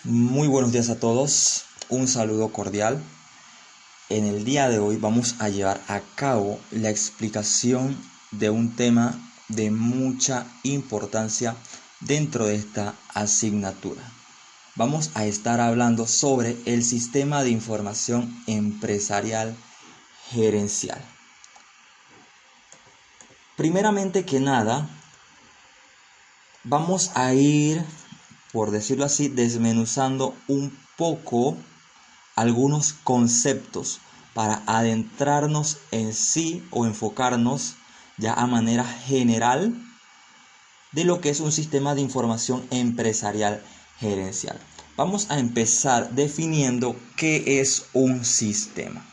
Muy buenos días a todos, un saludo cordial. En el día de hoy vamos a llevar a cabo la explicación de un tema de mucha importancia dentro de esta asignatura. Vamos a estar hablando sobre el sistema de información empresarial gerencial. Primeramente que nada, vamos a ir, por decirlo así, desmenuzando un poco algunos conceptos para adentrarnos en sí o enfocarnos ya a manera general de lo que es un sistema de información empresarial gerencial. Vamos a empezar definiendo qué es un sistema.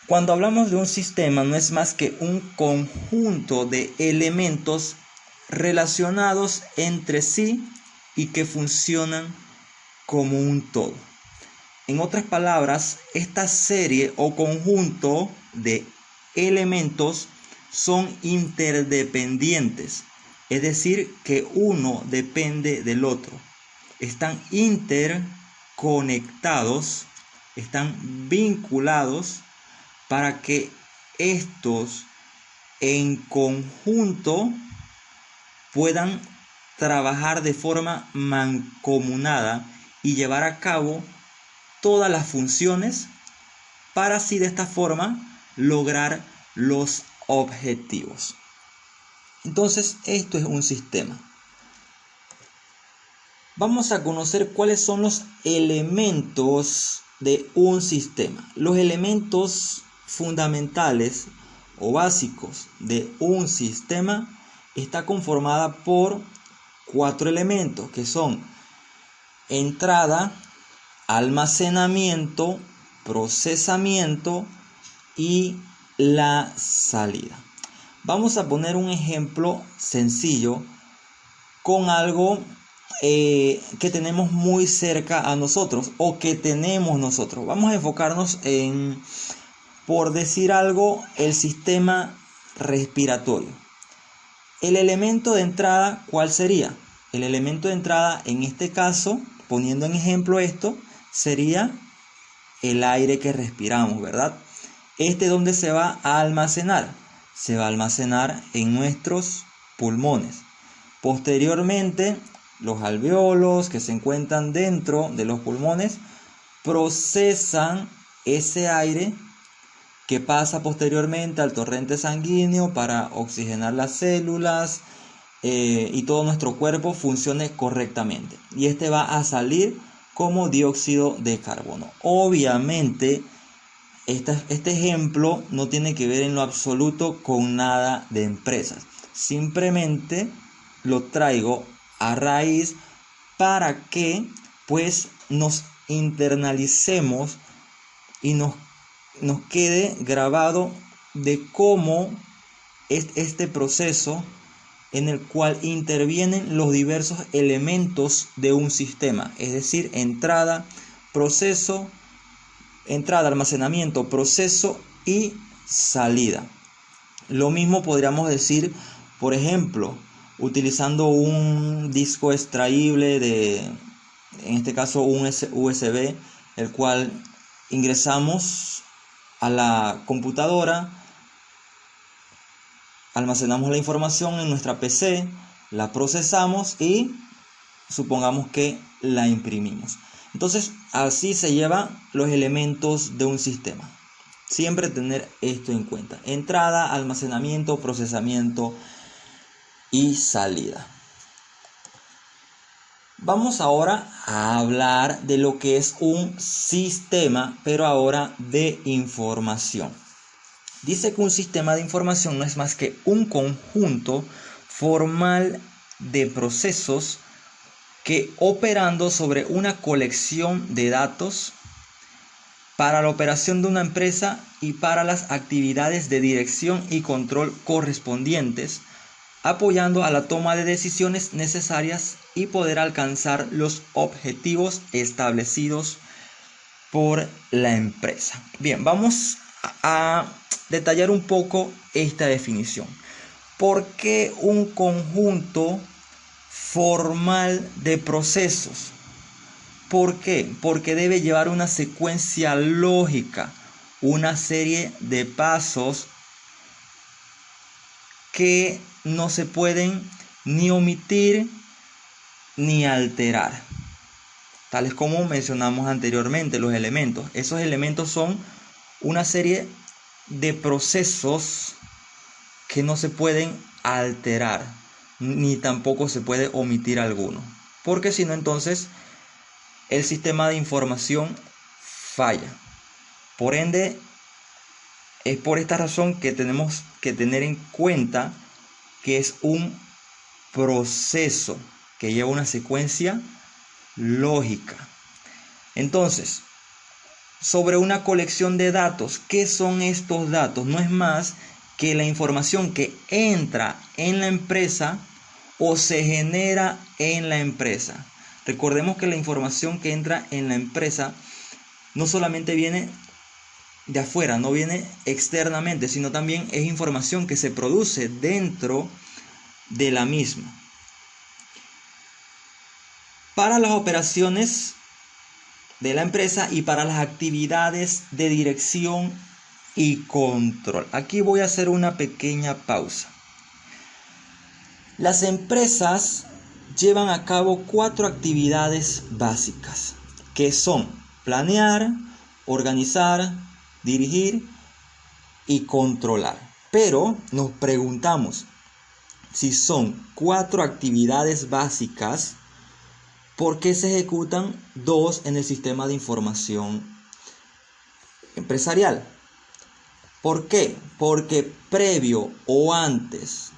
Cuando hablamos de un sistema, no es más que un conjunto de elementos relacionados entre sí y que funcionan como un todo. En otras palabras, esta serie o conjunto de elementos son interdependientes, es decir, que uno depende del otro. Están interconectados, están vinculados para que estos en conjunto puedan trabajar de forma mancomunada y llevar a cabo todas las funciones para así de esta forma lograr los objetivos. Entonces, esto es un sistema. Vamos a conocer cuáles son los elementos de un sistema. Los elementos fundamentales o básicos de un sistema está conformada por 4 elementos que son entrada, almacenamiento, procesamiento y la salida. Vamos a poner un ejemplo sencillo con algo que tenemos muy cerca a nosotros o que tenemos nosotros. Vamos a enfocarnos en, por decir algo, el sistema respiratorio. El elemento de entrada, ¿cuál sería? El elemento de entrada, en este caso, poniendo en ejemplo esto, sería el aire que respiramos, ¿verdad? ¿Dónde se va a almacenar? Se va a almacenar en nuestros pulmones. Posteriormente, los alveolos que se encuentran dentro de los pulmones procesan ese aire que pasa posteriormente al torrente sanguíneo para oxigenar las células y todo nuestro cuerpo funcione correctamente. Y va a salir como dióxido de carbono. Obviamente, este ejemplo no tiene que ver en lo absoluto con nada de empresas. Simplemente lo traigo a raíz para que pues nos internalicemos y nos quede grabado de cómo es este proceso en el cual intervienen los diversos elementos de un sistema, es decir, entrada, almacenamiento, proceso y salida. Lo mismo podríamos decir, por ejemplo, utilizando un disco extraíble en este caso un USB, el cual ingresamos a la computadora, almacenamos la información en nuestra PC, la procesamos y supongamos que la imprimimos. Entonces, así se llevan los elementos de un sistema. Siempre tener esto en cuenta: entrada, almacenamiento, procesamiento y salida. Vamos ahora a hablar de lo que es un sistema, pero ahora de información. Dice que un sistema de información no es más que un conjunto formal de procesos que, operando sobre una colección de datos para la operación de una empresa y para las actividades de dirección y control correspondientes, apoyando a la toma de decisiones necesarias y poder alcanzar los objetivos establecidos por la empresa. Bien, vamos a detallar un poco esta definición. ¿Por qué un conjunto formal de procesos? ¿Por qué? Porque debe llevar una secuencia lógica, una serie de pasos que no se pueden ni omitir ni alterar. Tales como mencionamos anteriormente, los elementos. Esos elementos son una serie de procesos que no se pueden alterar, ni tampoco se puede omitir alguno. Porque si no, entonces el sistema de información falla. Por ende, es por esta razón que tenemos que tener en cuenta que es un proceso que lleva una secuencia lógica. Entonces, sobre una colección de datos, ¿qué son estos datos? No es más que la información que entra en la empresa o se genera en la empresa. Recordemos que la información que entra en la empresa no solamente viene de afuera, no viene externamente, sino también es información que se produce dentro de la misma. Para las operaciones de la empresa y para las actividades de dirección y control. Aquí voy a hacer una pequeña pausa. Las empresas llevan a cabo 4 actividades básicas, que son planear, organizar, dirigir y controlar. Pero nos preguntamos, si son 4 actividades básicas, ¿por qué se ejecutan 2 en el sistema de información empresarial? ¿Por qué? Porque previo o antes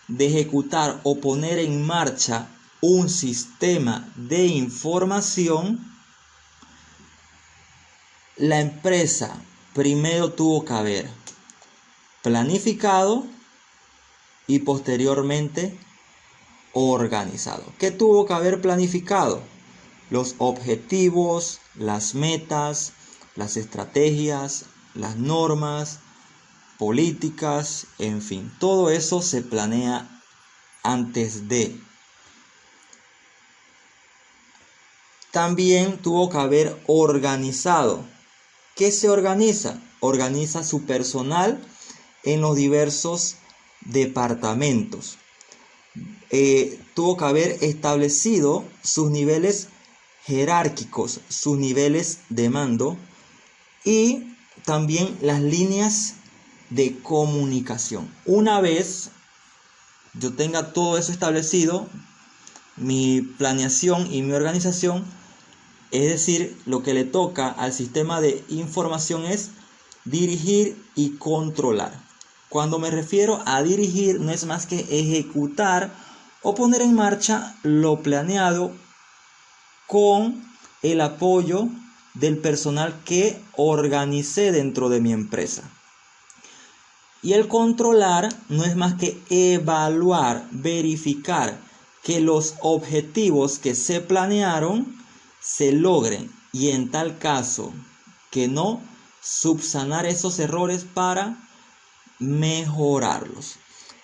de ejecutar o poner en marcha un sistema de información, la empresa primero tuvo que haber planificado y posteriormente organizado. ¿Qué tuvo que haber planificado? Los objetivos, las metas, las estrategias, las normas, políticas, en fin, todo eso se planea antes de. También tuvo que haber organizado. ¿Qué se organiza? Organiza su personal en los diversos departamentos. Tuvo que haber establecido sus niveles jerárquicos, sus niveles de mando y también las líneas de comunicación. Una vez yo tenga todo eso establecido, mi planeación y mi organización, es decir, lo que le toca al sistema de información es dirigir y controlar. Cuando me refiero a dirigir, no es más que ejecutar o poner en marcha lo planeado con el apoyo del personal que organicé dentro de mi empresa. Y el controlar no es más que evaluar, verificar que los objetivos que se planearon se logren y en tal caso que no, subsanar esos errores para mejorarlos.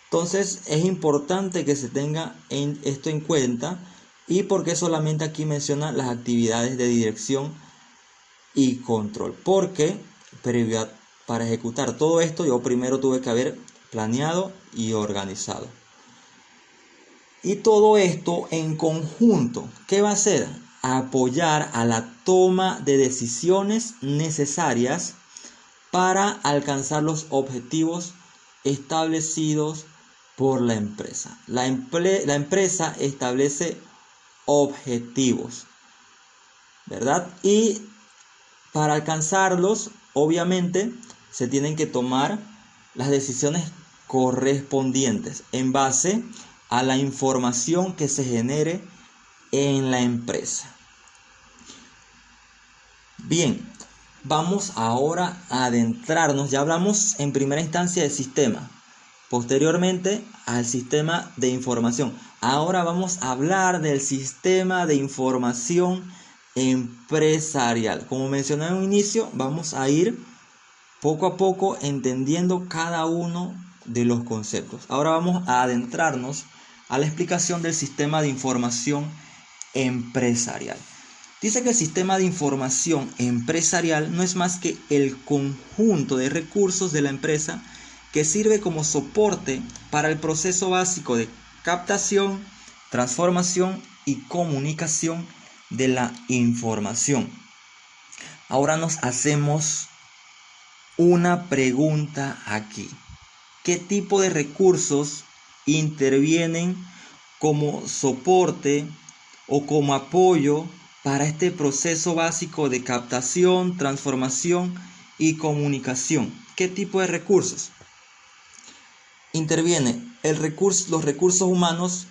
Entonces es importante que se tenga esto en cuenta. Y porque solamente aquí menciona las actividades de dirección y control, porque para ejecutar todo esto yo primero tuve que haber planeado y organizado. Y todo esto en conjunto, ¿qué va a hacer? Apoyar a la toma de decisiones necesarias para alcanzar los objetivos establecidos por la empresa. La empresa establece objetivos, ¿verdad? Y para alcanzarlos, obviamente, se tienen que tomar las decisiones correspondientes en base a la información que se genere en la empresa. Bien, vamos ahora a adentrarnos. Ya hablamos en primera instancia del sistema, posteriormente al sistema de información. Ahora vamos a hablar del sistema de información empresarial. Como mencioné en un inicio, vamos a ir poco a poco entendiendo cada uno de los conceptos. Ahora vamos a adentrarnos a la explicación del sistema de información empresarial. Dice que el sistema de información empresarial no es más que el conjunto de recursos de la empresa que sirve como soporte para el proceso básico de captación, transformación y comunicación de la información. Ahora nos hacemos una pregunta aquí. ¿Qué tipo de recursos intervienen como soporte o como apoyo para este proceso básico de captación, transformación y comunicación? ¿Qué tipo de recursos? Interviene los recursos humanos,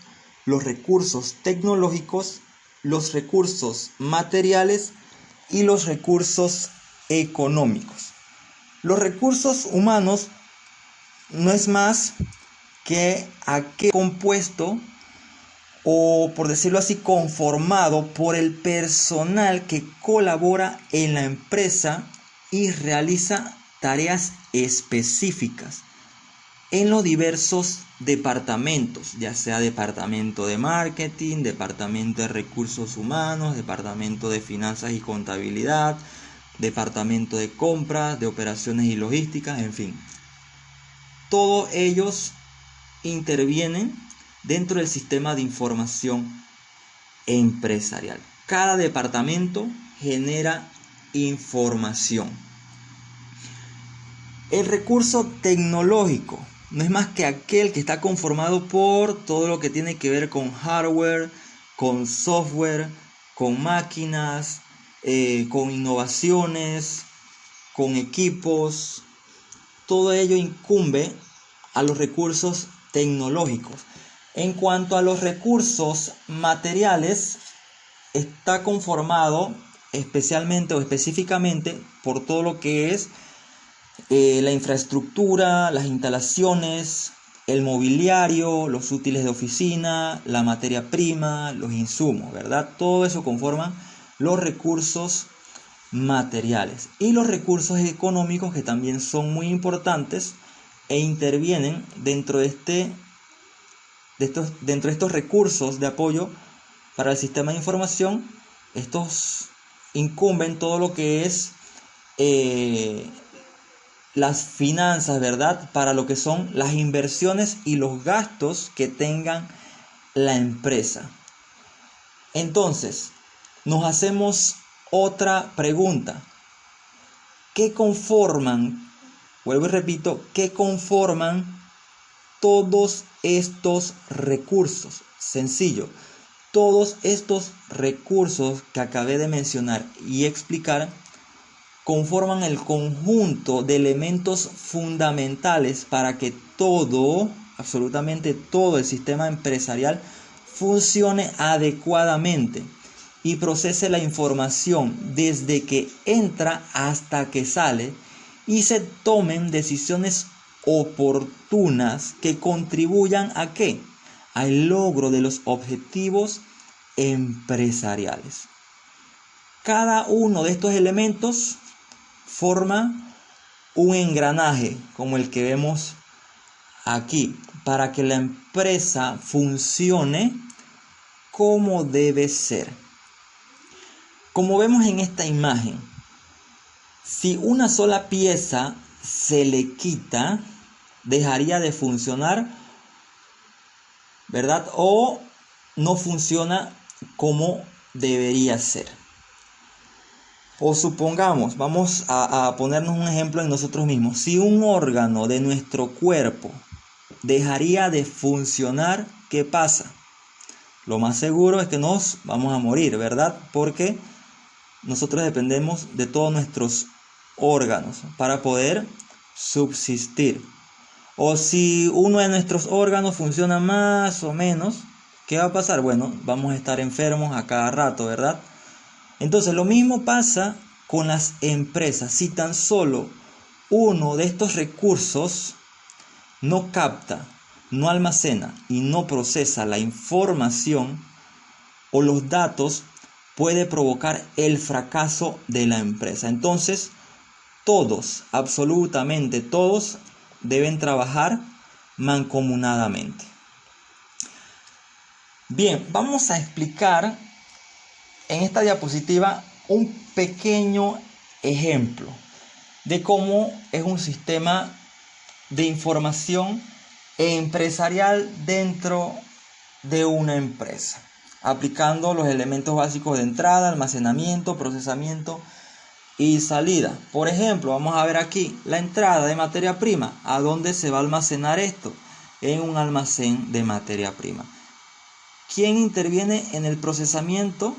los recursos tecnológicos, los recursos materiales y los recursos económicos. Los recursos humanos no es más que aquel compuesto, o por decirlo así, conformado por el personal que colabora en la empresa y realiza tareas específicas en los diversos departamentos, ya sea departamento de marketing, departamento de recursos humanos, departamento de finanzas y contabilidad, departamento de compras, de operaciones y logística, en fin. Todos ellos intervienen dentro del sistema de información empresarial. Cada departamento genera información. El recurso tecnológico no es más que aquel que está conformado por todo lo que tiene que ver con hardware, con software, con máquinas, con innovaciones, con equipos. Todo ello incumbe a los recursos tecnológicos. En cuanto a los recursos materiales, está conformado especialmente o específicamente por todo lo que es la infraestructura, las instalaciones, el mobiliario, los útiles de oficina, la materia prima, los insumos, ¿verdad? Todo eso conforman los recursos materiales. Y los recursos económicos, que también son muy importantes e intervienen dentro de estos recursos de apoyo para el sistema de información. Estos incumben todo lo que es las finanzas, ¿verdad? Para lo que son las inversiones y los gastos que tengan la empresa. Entonces, nos hacemos otra pregunta. ¿Qué conforman? Vuelvo y repito, ¿qué conforman todos estos recursos? Sencillo. Todos estos recursos que acabé de mencionar y explicar conforman el conjunto de elementos fundamentales para que todo, absolutamente todo el sistema empresarial funcione adecuadamente y procese la información desde que entra hasta que sale y se tomen decisiones oportunas que contribuyan ¿a qué? Al logro de los objetivos empresariales. Cada uno de estos elementos forma un engranaje como el que vemos aquí para que la empresa funcione como debe ser. Como vemos en esta imagen, si una sola pieza se le quita, dejaría de funcionar, ¿verdad? O no funciona como debería ser. O supongamos, vamos a ponernos un ejemplo en nosotros mismos. Si un órgano de nuestro cuerpo dejaría de funcionar, ¿qué pasa? Lo más seguro es que nos vamos a morir, ¿verdad? Porque nosotros dependemos de todos nuestros órganos para poder subsistir. O si uno de nuestros órganos funciona más o menos, ¿qué va a pasar? Bueno, vamos a estar enfermos a cada rato, ¿verdad? Entonces lo mismo pasa con las empresas. Si tan solo uno de estos recursos no capta, no almacena y no procesa la información o los datos, puede provocar el fracaso de la empresa. Entonces todos, absolutamente todos, deben trabajar mancomunadamente. Bien, vamos a explicar en esta diapositiva un pequeño ejemplo de cómo es un sistema de información empresarial dentro de una empresa, aplicando los elementos básicos de entrada, almacenamiento, procesamiento y salida. Por ejemplo, vamos a ver aquí la entrada de materia prima. ¿A dónde se va a almacenar esto? En un almacén de materia prima. ¿Quién interviene en el procesamiento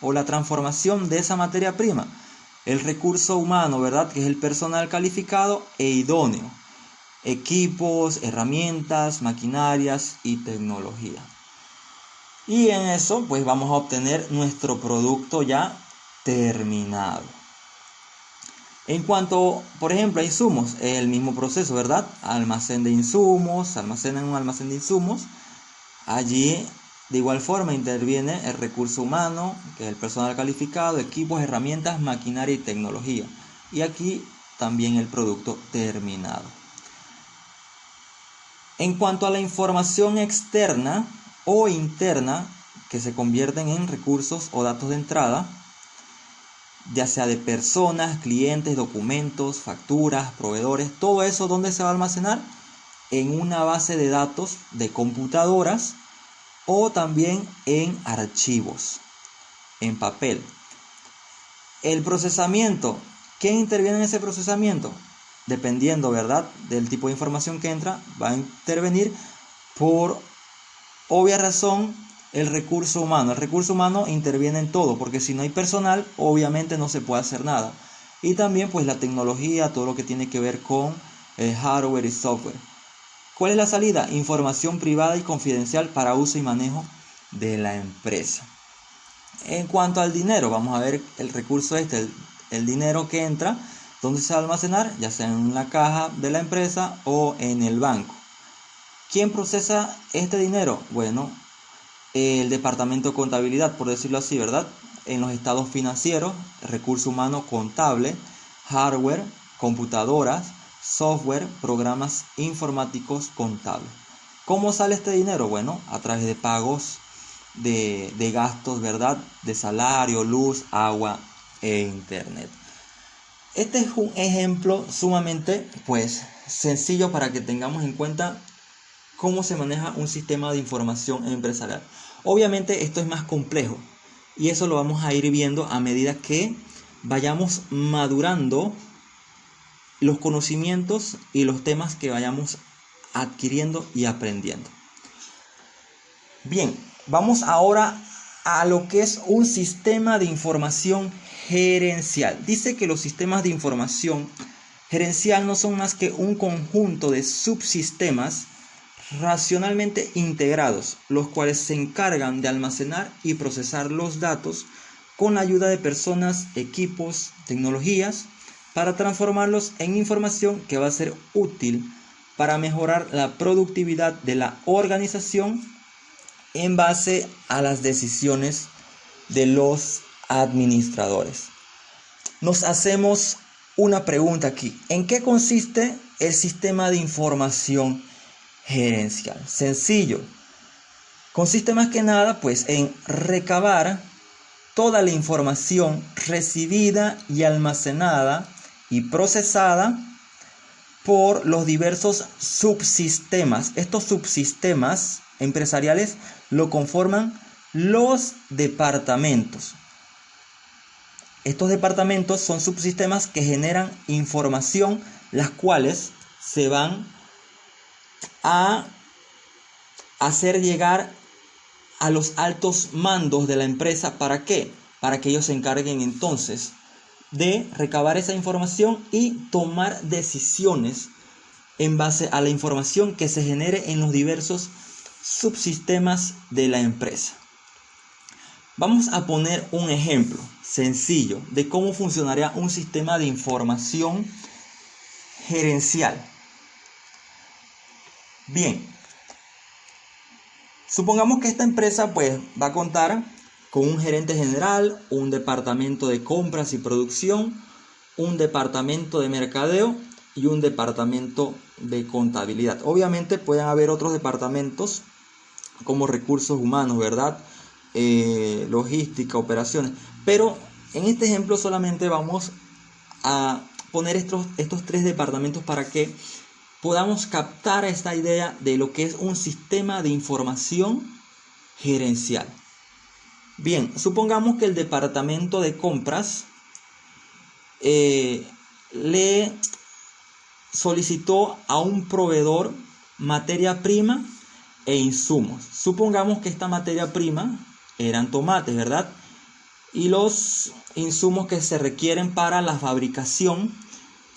o la transformación de esa materia prima? El recurso humano, ¿verdad? Que es el personal calificado e idóneo. Equipos, herramientas, maquinarias y tecnología. Y en eso pues vamos a obtener nuestro producto ya terminado. En cuanto, por ejemplo, a insumos, es el mismo proceso, ¿verdad? Almacén de insumos, se almacena en un almacén de insumos. Allí de igual forma interviene el recurso humano, que es el personal calificado, equipos, herramientas, maquinaria y tecnología. Y aquí también el producto terminado. En cuanto a la información externa o interna, que se convierten en recursos o datos de entrada, ya sea de personas, clientes, documentos, facturas, proveedores, todo eso, ¿dónde se va a almacenar? En una base de datos de computadoras o también en archivos, en papel. El procesamiento, ¿quién interviene en ese procesamiento? Dependiendo, ¿verdad?, del tipo de información que entra, va a intervenir por obvia razón el recurso humano. El recurso humano interviene en todo, porque si no hay personal, obviamente no se puede hacer nada. Y también pues la tecnología, todo lo que tiene que ver con hardware y software. ¿Cuál es la salida? Información privada y confidencial para uso y manejo de la empresa. En cuanto al dinero, vamos a ver el recurso el dinero que entra, ¿dónde se va a almacenar? Ya sea en la caja de la empresa o en el banco. ¿Quién procesa este dinero? Bueno, el departamento de contabilidad, por decirlo así, ¿verdad? En los estados financieros, recurso humano contable, hardware, computadoras, software, programas informáticos contables. ¿Cómo sale este dinero? Bueno, a través de pagos de gastos, ¿verdad? De salario, luz, agua e internet. Este es un ejemplo sumamente pues sencillo para que tengamos en cuenta cómo se maneja un sistema de información empresarial. Obviamente esto es más complejo y eso lo vamos a ir viendo a medida que vayamos madurando los conocimientos y los temas que vayamos adquiriendo y aprendiendo. Bien, vamos ahora a lo que es un sistema de información gerencial. Dice que los sistemas de información gerencial no son más que un conjunto de subsistemas racionalmente integrados, los cuales se encargan de almacenar y procesar los datos con la ayuda de personas, equipos, tecnologías, para transformarlos en información que va a ser útil para mejorar la productividad de la organización en base a las decisiones de los administradores. Nos hacemos una pregunta aquí. ¿En qué consiste el sistema de información gerencial? Sencillo. Consiste más que nada pues en recabar toda la información recibida y almacenada y procesada por los diversos subsistemas. Estos subsistemas empresariales lo conforman los departamentos. Estos departamentos son subsistemas que generan información, las cuales se van a hacer llegar a los altos mandos de la empresa. ¿Para qué? Para que ellos se encarguen entonces de recabar esa información y tomar decisiones en base a la información que se genere en los diversos subsistemas de la empresa. Vamos a poner un ejemplo sencillo de cómo funcionaría un sistema de información gerencial. Bien, supongamos que esta empresa pues va a contar con un gerente general, un departamento de compras y producción, un departamento de mercadeo y un departamento de contabilidad. Obviamente pueden haber otros departamentos como recursos humanos, ¿verdad? logística, operaciones. Pero en este ejemplo solamente vamos a poner estos tres departamentos para que podamos captar esta idea de lo que es un sistema de información gerencial. Bien, supongamos que el departamento de compras le solicitó a un proveedor materia prima e insumos. Supongamos que esta materia prima eran tomates, ¿verdad? Y los insumos que se requieren para la fabricación,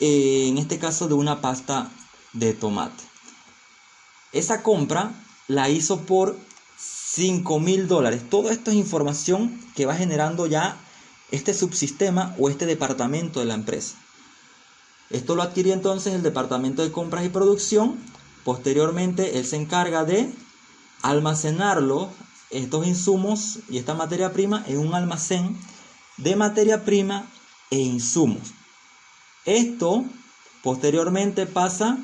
en este caso de una pasta de tomate. Esa compra la hizo por $5,000. Todo esto es información que va generando ya este subsistema o este departamento de la empresa. Esto lo adquirió entonces el departamento de compras y producción. Posteriormente él se encarga de almacenarlo, estos insumos y esta materia prima, en un almacén de materia prima e insumos. Esto posteriormente pasa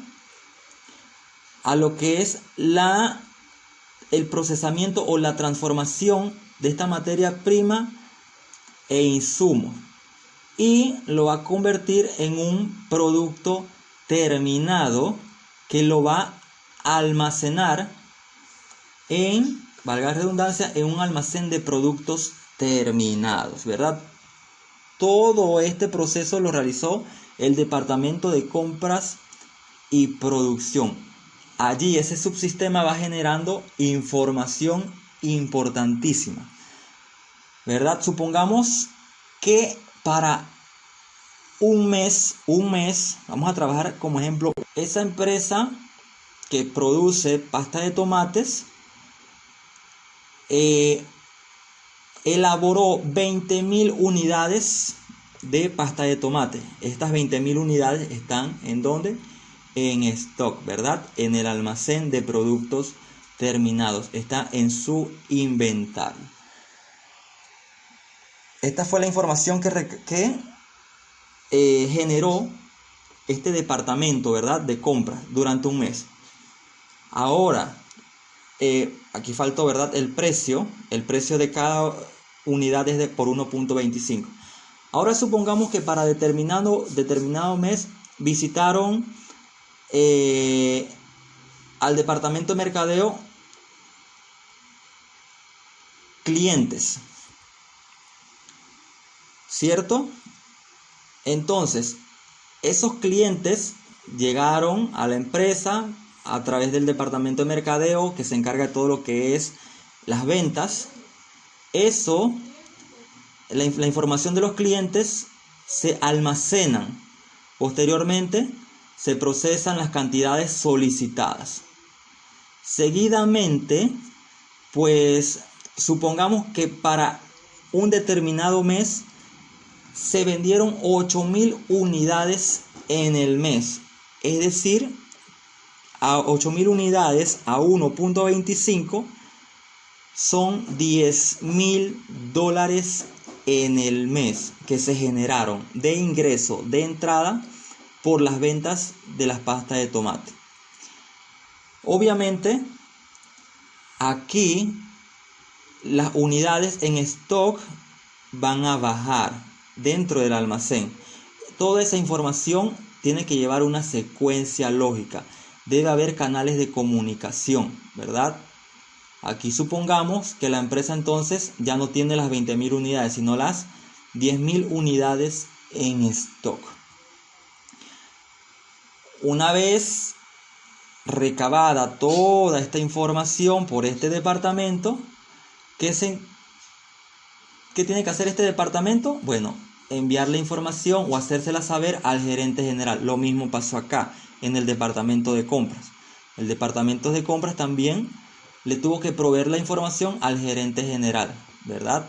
a lo que es el procesamiento o la transformación de esta materia prima e insumos, y lo va a convertir en un producto terminado que lo va a almacenar en, valga la redundancia, en un almacén de productos terminados, ¿verdad? Todo este proceso lo realizó el departamento de compras y producción. Allí ese subsistema va generando información importantísima, ¿verdad? Supongamos que para un mes, vamos a trabajar como ejemplo, esa empresa que produce pasta de tomates elaboró 20,000 unidades de pasta de tomate. Estas 20,000 unidades están ¿en dónde? En stock, ¿verdad? En el almacén de productos terminados. Está en su inventario. Esta fue la información que generó este departamento, ¿verdad? De compras durante un mes. Ahora, aquí faltó, ¿verdad? El precio de cada unidad es por 1.25. Ahora supongamos que para determinado mes visitaron al departamento de mercadeo clientes, ¿cierto? Entonces, esos clientes llegaron a la empresa a través del departamento de mercadeo, que se encarga de todo lo que es las ventas. La información de los clientes se almacenan. Posteriormente se procesan las cantidades solicitadas. Seguidamente, pues supongamos que para un determinado mes se vendieron 8,000 unidades en el mes. Es decir, a 8,000 unidades a 1.25 son $10,000 en el mes que se generaron de ingreso de entrada por las ventas de las pastas de tomate. Obviamente, aquí las unidades en stock van a bajar dentro del almacén. Toda esa información tiene que llevar una secuencia lógica. Debe haber canales de comunicación, ¿verdad? Aquí supongamos que la empresa entonces ya no tiene las 20,000 unidades, sino las 10,000 unidades en stock. Una vez recabada toda esta información por este departamento, ¿qué tiene que hacer este departamento? Bueno, enviar la información o hacérsela saber al gerente general. Lo mismo pasó acá en el departamento de compras. El departamento de compras también le tuvo que proveer la información al gerente general, ¿verdad?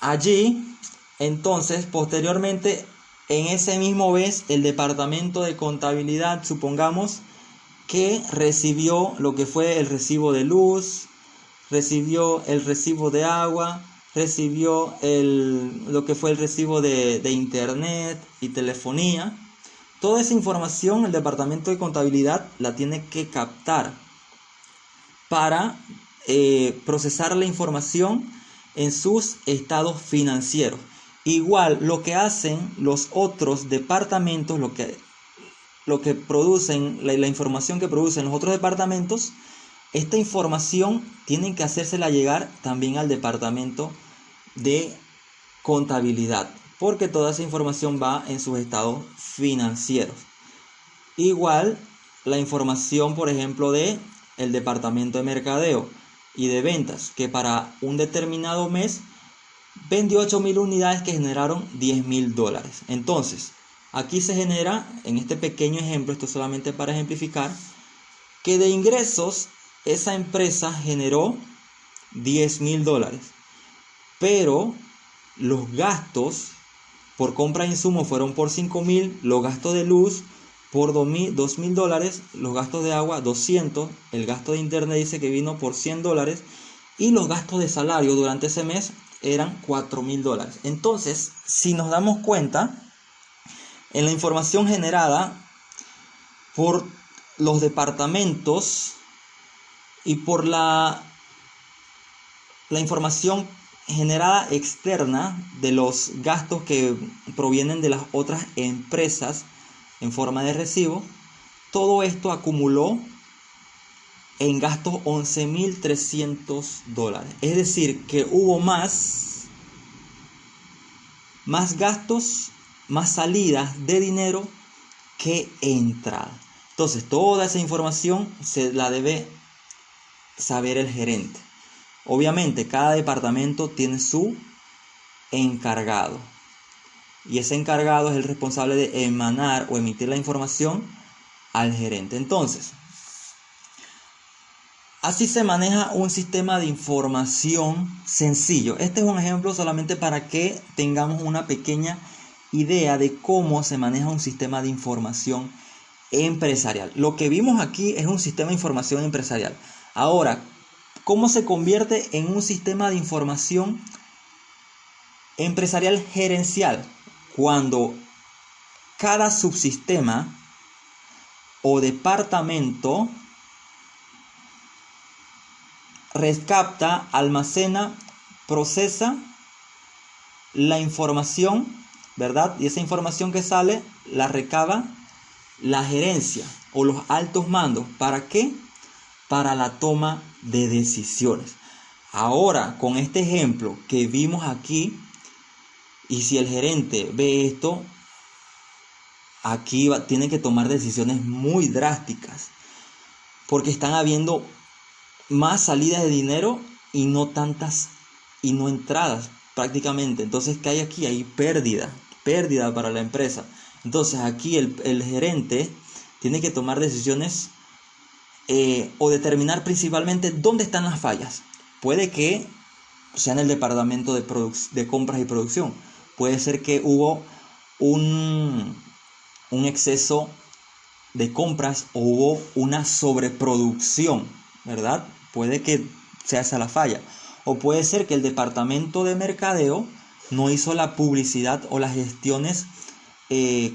Allí, entonces, posteriormente, en ese mismo mes, el departamento de contabilidad, supongamos que recibió lo que fue el recibo de luz, recibió el recibo de agua, recibió lo que fue el recibo de internet y telefonía. Toda esa información el departamento de contabilidad la tiene que captar para procesar la información en sus estados financieros. Igual lo que hacen los otros departamentos, lo que producen, la información que producen los otros departamentos, esta información tienen que hacérsela llegar también al departamento de contabilidad, porque toda esa información va en sus estados financieros. Igual la información, por ejemplo, de el departamento de mercadeo y de ventas, que para un determinado mes vendió 8.000 unidades que generaron $10.000. Entonces, aquí se genera, en este pequeño ejemplo, esto solamente para ejemplificar, que de ingresos esa empresa generó $10.000, pero los gastos por compra de insumos fueron por 5.000, los gastos de luz por $2.000, los gastos de agua 200, el gasto de internet dice que vino por $100 y los gastos de salario durante ese mes eran $4.000. Entonces, si nos damos cuenta, en la información generada por los departamentos y por la información generada externa de los gastos que provienen de las otras empresas en forma de recibo, todo esto acumuló en gastos $11.300. Es decir, que hubo más gastos, más salidas de dinero que entrada. Entonces, toda esa información se la debe saber el gerente. Obviamente, cada departamento tiene su encargado. Y ese encargado es el responsable de emanar o emitir la información al gerente. Entonces, así se maneja un sistema de información sencillo. Este es un ejemplo solamente para que tengamos una pequeña idea de cómo se maneja un sistema de información empresarial. Lo que vimos aquí es un sistema de información empresarial. Ahora, ¿cómo se convierte en un sistema de información empresarial gerencial? Cuando cada subsistema o departamento recapta, almacena, procesa la información, ¿verdad? Y esa información que sale la recaba la gerencia o los altos mandos. ¿Para qué? Para la toma de decisiones. Ahora, con este ejemplo que vimos aquí, y si el gerente ve esto, aquí tiene que tomar decisiones muy drásticas, porque están habiendo más salidas de dinero y no tantas, y no entradas prácticamente. Entonces, ¿qué hay aquí? Hay pérdida para la empresa. Entonces, aquí el gerente tiene que tomar decisiones o determinar principalmente dónde están las fallas. Puede que sea en el departamento de compras y producción. Puede ser que hubo un exceso de compras o hubo una sobreproducción, ¿verdad? Puede que sea esa la falla. O puede ser que el departamento de mercadeo no hizo la publicidad o las gestiones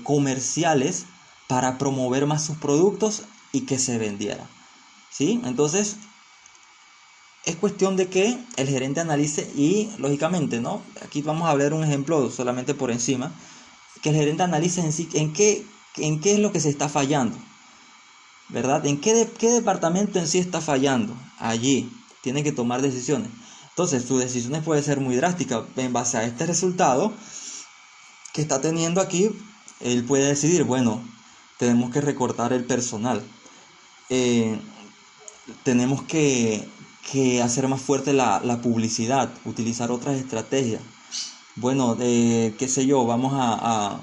comerciales para promover más sus productos y que se vendiera, ¿sí? Entonces, es cuestión de que el gerente analice y, lógicamente, ¿no? Aquí vamos a ver un ejemplo solamente por encima, que el gerente analice en sí en qué es lo que se está fallando, ¿verdad? ¿En qué departamento en sí está fallando? Allí tiene que tomar decisiones. Entonces, sus decisiones pueden ser muy drásticas. En base a este resultado que está teniendo aquí, él puede decidir, bueno, tenemos que recortar el personal. Tenemos que hacer más fuerte la publicidad, utilizar otras estrategias. Bueno, qué sé yo, vamos a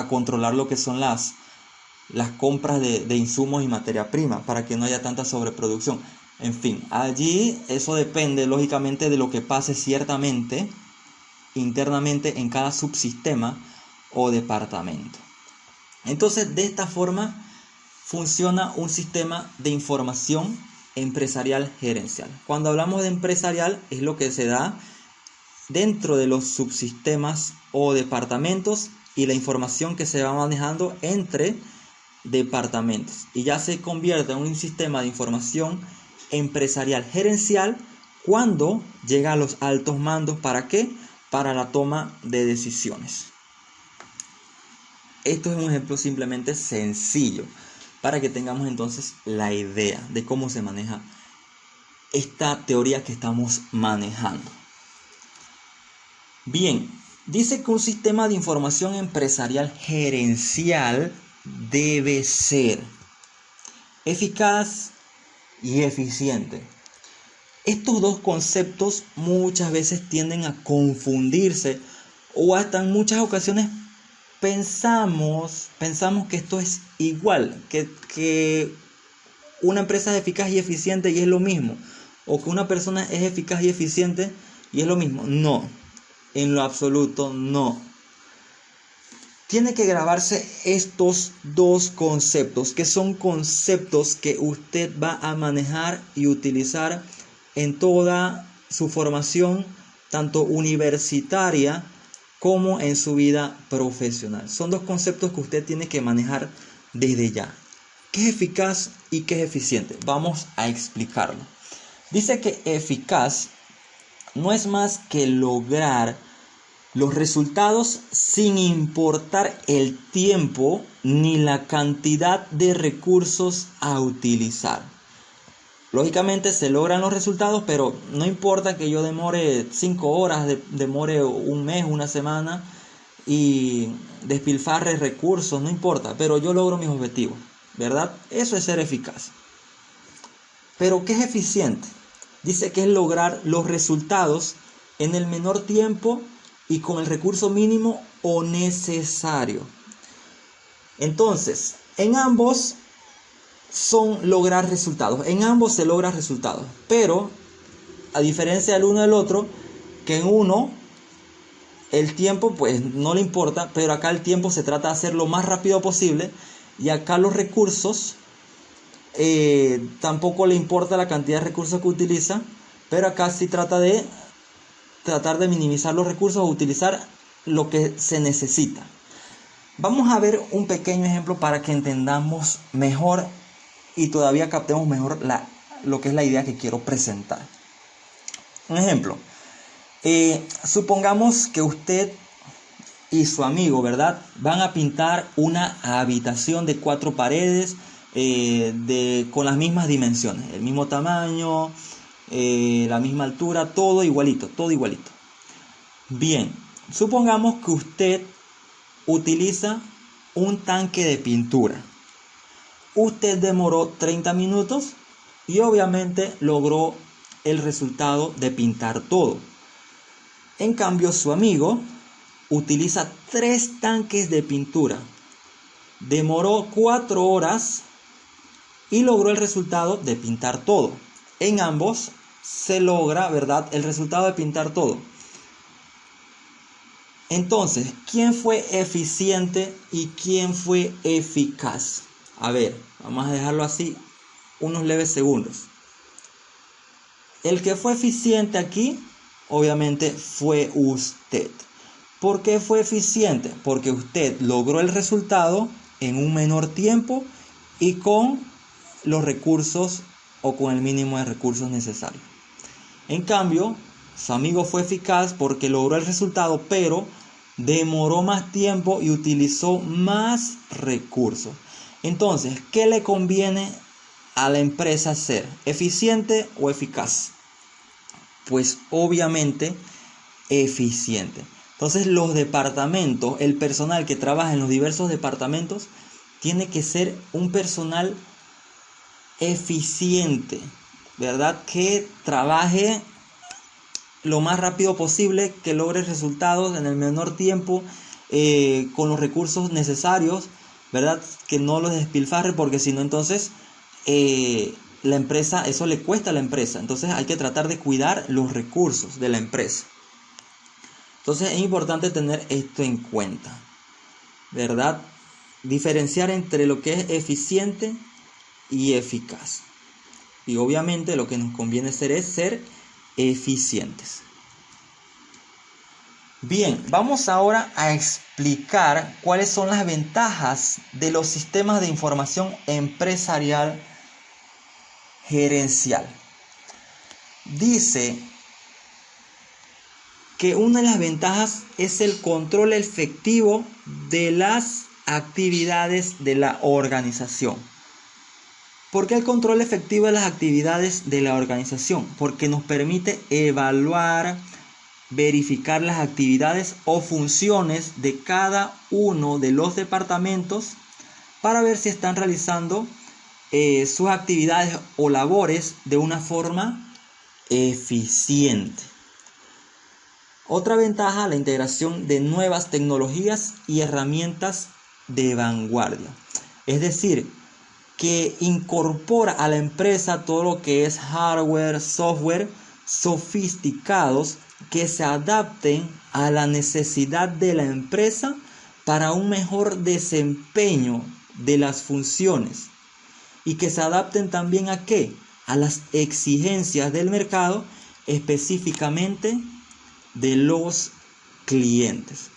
controlar lo que son las compras de insumos y materia prima para que no haya tanta sobreproducción. En fin, allí eso depende lógicamente de lo que pase ciertamente internamente en cada subsistema o departamento. Entonces, de esta forma funciona un sistema de información empresarial gerencial. Cuando hablamos de empresarial, es lo que se da dentro de los subsistemas o departamentos y la información que se va manejando entre departamentos. Y ya se convierte en un sistema de información empresarial gerencial cuando llega a los altos mandos. ¿Para qué? Para la toma de decisiones. Esto es un ejemplo simplemente sencillo para que tengamos entonces la idea de cómo se maneja esta teoría que estamos manejando. Bien, dice que un sistema de información empresarial gerencial debe ser eficaz y eficiente. Estos dos conceptos muchas veces tienden a confundirse, o hasta en muchas ocasiones pensamos que esto es igual, que una empresa es eficaz y eficiente y es lo mismo, o que una persona es eficaz y eficiente y es lo mismo. No, en lo absoluto no. Tiene que grabarse estos dos conceptos, que son conceptos que usted va a manejar y utilizar en toda su formación, tanto universitaria como en su vida profesional. Son dos conceptos que usted tiene que manejar desde ya. ¿Qué es eficaz y qué es eficiente? Vamos a explicarlo. Dice que eficaz no es más que lograr los resultados sin importar el tiempo ni la cantidad de recursos a utilizar. Lógicamente se logran los resultados, pero no importa que yo demore 5 horas, demore un mes, una semana y despilfarre recursos, no importa, pero yo logro mis objetivos, ¿verdad? Eso es ser eficaz. Pero ¿qué es eficiente? Dice que es lograr los resultados en el menor tiempo y con el recurso mínimo o necesario. Entonces, en ambos son lograr resultados. En ambos se logra resultados. Pero, a diferencia del uno del otro, que en uno el tiempo pues no le importa, pero acá el tiempo se trata de hacer lo más rápido posible. Y acá los recursos, tampoco le importa la cantidad de recursos que utiliza, pero acá sí trata de tratar de minimizar los recursos o utilizar lo que se necesita. Vamos a ver un pequeño ejemplo para que entendamos mejor y todavía captemos mejor lo que es la idea que quiero presentar. Un ejemplo, supongamos que usted y su amigo, ¿verdad?, van a pintar una habitación de 4 paredes con las mismas dimensiones, el mismo tamaño, la misma altura, todo igualito, todo igualito. Bien, supongamos que usted utiliza un tanque de pintura. Usted demoró 30 minutos y obviamente logró el resultado de pintar todo. En cambio, su amigo utiliza 3 tanques de pintura. Demoró 4 horas y logró el resultado de pintar todo. En ambos se logra, ¿verdad?, el resultado de pintar todo. Entonces, ¿quién fue eficiente y quién fue eficaz? A ver, vamos a dejarlo así unos leves segundos. El que fue eficiente aquí, obviamente, fue usted. ¿Por qué fue eficiente? Porque usted logró el resultado en un menor tiempo y con los recursos o con el mínimo de recursos necesarios. En cambio, su amigo fue eficaz porque logró el resultado, pero demoró más tiempo y utilizó más recursos. Entonces, ¿qué le conviene a la empresa ser? ¿Eficiente o eficaz? Pues obviamente eficiente. Entonces los departamentos, el personal que trabaja en los diversos departamentos, tiene que ser un personal eficiente, ¿verdad? Que trabaje lo más rápido posible, que logre resultados en el menor tiempo, con los recursos necesarios, ¿verdad? Que no los despilfarre, porque si no, entonces la empresa, eso le cuesta a la empresa. Entonces hay que tratar de cuidar los recursos de la empresa. Entonces es importante tener esto en cuenta, ¿verdad? Diferenciar entre lo que es eficiente y eficaz. Y obviamente lo que nos conviene hacer es ser eficientes. Bien, vamos ahora a explicar cuáles son las ventajas de los sistemas de información empresarial gerencial. dice que una de las ventajas es el control efectivo de las actividades de la organización. ¿Por qué el control efectivo de las actividades de la organización? Porque nos permite evaluar, verificar las actividades o funciones de cada uno de los departamentos para ver si están realizando sus actividades o labores de una forma eficiente. Otra ventaja, la integración de nuevas tecnologías y herramientas de vanguardia. Es decir, que incorpora a la empresa todo lo que es hardware, software sofisticados que se adapten a la necesidad de la empresa para un mejor desempeño de las funciones y que se adapten también ¿a qué? A las exigencias del mercado, específicamente de los clientes.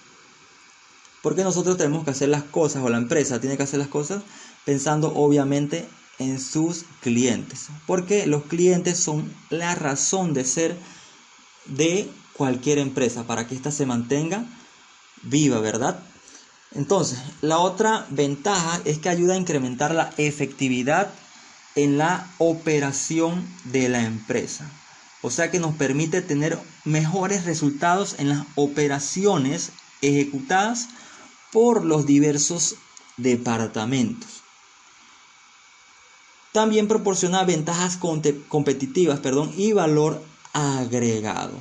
Porque nosotros tenemos que hacer las cosas, o la empresa tiene que hacer las cosas pensando obviamente en sus clientes, porque los clientes son la razón de ser de cualquier empresa para que ésta se mantenga viva, ¿verdad? Entonces, la otra ventaja es que ayuda a incrementar la efectividad en la operación de la empresa. O sea que nos permite tener mejores resultados en las operaciones ejecutadas por los diversos departamentos. También proporciona ventajas competitivas, y valor agregado.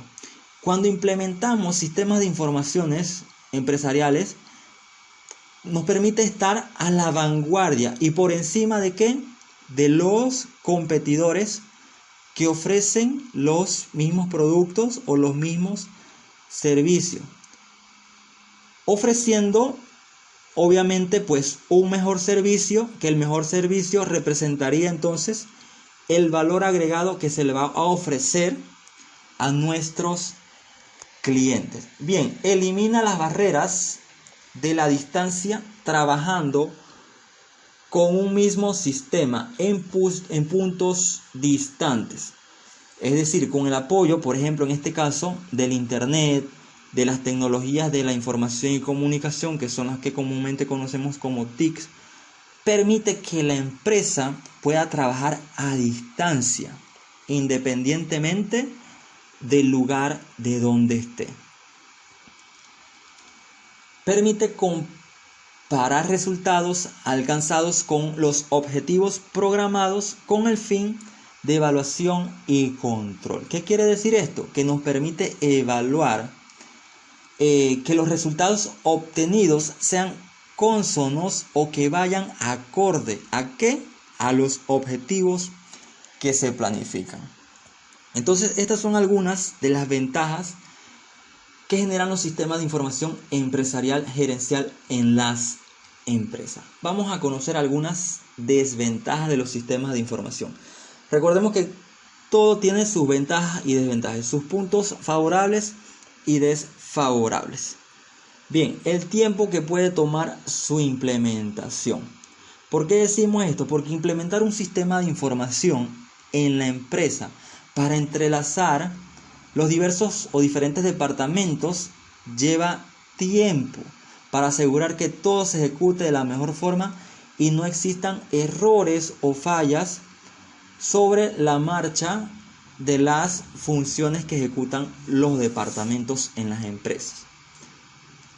Cuando implementamos sistemas de informaciones empresariales, nos permite estar a la vanguardia y por encima de ¿qué? De los competidores que ofrecen los mismos productos o los mismos servicios, ofreciendo obviamente pues un mejor servicio, que el mejor servicio representaría entonces el valor agregado que se le va a ofrecer a nuestros clientes. Bien, elimina las barreras de la distancia trabajando con un mismo sistema en puntos distantes. Es decir, con el apoyo, por ejemplo, en este caso, del Internet, de las tecnologías de la información y comunicación, que son las que comúnmente conocemos como TICs, permite que la empresa pueda trabajar a distancia, independientemente del lugar de donde esté. Permite comparar resultados alcanzados con los objetivos programados con el fin de evaluación y control. ¿Qué quiere decir esto? Que nos permite evaluar que los resultados obtenidos sean cónsonos o que vayan acorde ¿a qué? A los objetivos que se planifican. Entonces, estas son algunas de las ventajas que generan los sistemas de información empresarial gerencial en las empresas. Vamos a conocer algunas desventajas de los sistemas de información. Recordemos que todo tiene sus ventajas y desventajas, sus puntos favorables y desfavorables. Bien, el tiempo que puede tomar su implementación. ¿Por qué decimos esto? Porque implementar un sistema de información en la empresa para entrelazar los diversos o diferentes departamentos lleva tiempo para asegurar que todo se ejecute de la mejor forma y no existan errores o fallas sobre la marcha de las funciones que ejecutan los departamentos en las empresas.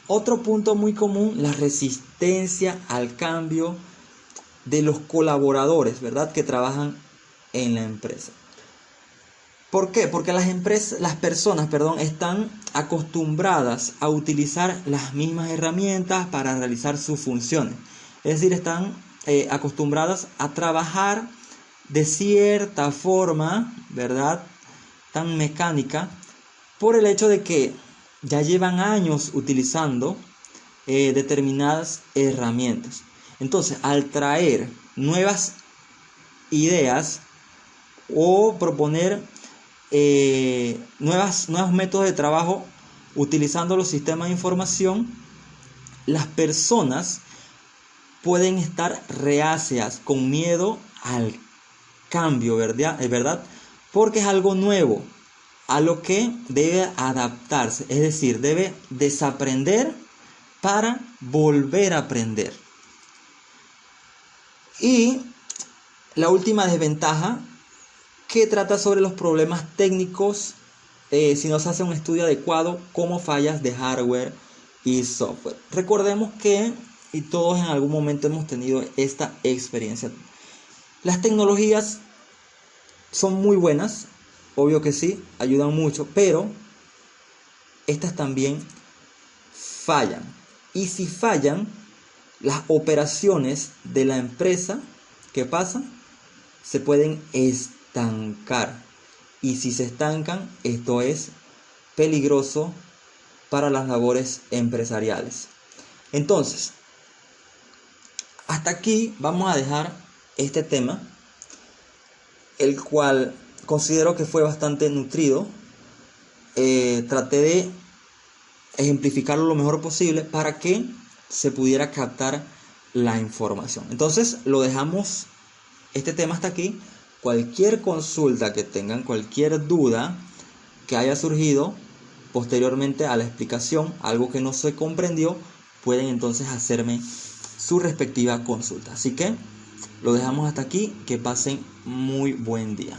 Otro punto muy común, la resistencia al cambio de los colaboradores, ¿verdad? Que trabajan en la empresa. ¿Por qué? Porque las personas, están acostumbradas a utilizar las mismas herramientas para realizar sus funciones. Es decir, están acostumbradas a trabajar de cierta forma, ¿verdad? Tan mecánica, por el hecho de que ya llevan años utilizando determinadas herramientas. Entonces, al traer nuevas ideas o proponer nuevos métodos de trabajo utilizando los sistemas de información, las personas pueden estar reacias, con miedo al cambio, ¿verdad? porque es algo nuevo, a lo que debe adaptarse, es decir, debe desaprender para volver a aprender. Y la última desventaja, que trata sobre los problemas técnicos si no se hace un estudio adecuado, como fallas de hardware y software. Recordemos que, y todos en algún momento hemos tenido esta experiencia, las tecnologías son muy buenas, obvio que sí, ayudan mucho, pero estas también fallan. Y si fallan, las operaciones de la empresa, ¿qué pasa? Se pueden estancar. Y si se estancan, esto es peligroso para las labores empresariales. Entonces, hasta aquí vamos a dejar este tema, el cual considero que fue bastante nutrido. Traté de ejemplificarlo lo mejor posible para que se pudiera captar la información. Entonces, lo dejamos este tema hasta aquí. Cualquier consulta que tengan, cualquier duda que haya surgido posteriormente a la explicación, algo que no se comprendió, pueden entonces hacerme su respectiva consulta. Así que lo dejamos hasta aquí. Que pasen muy buen día.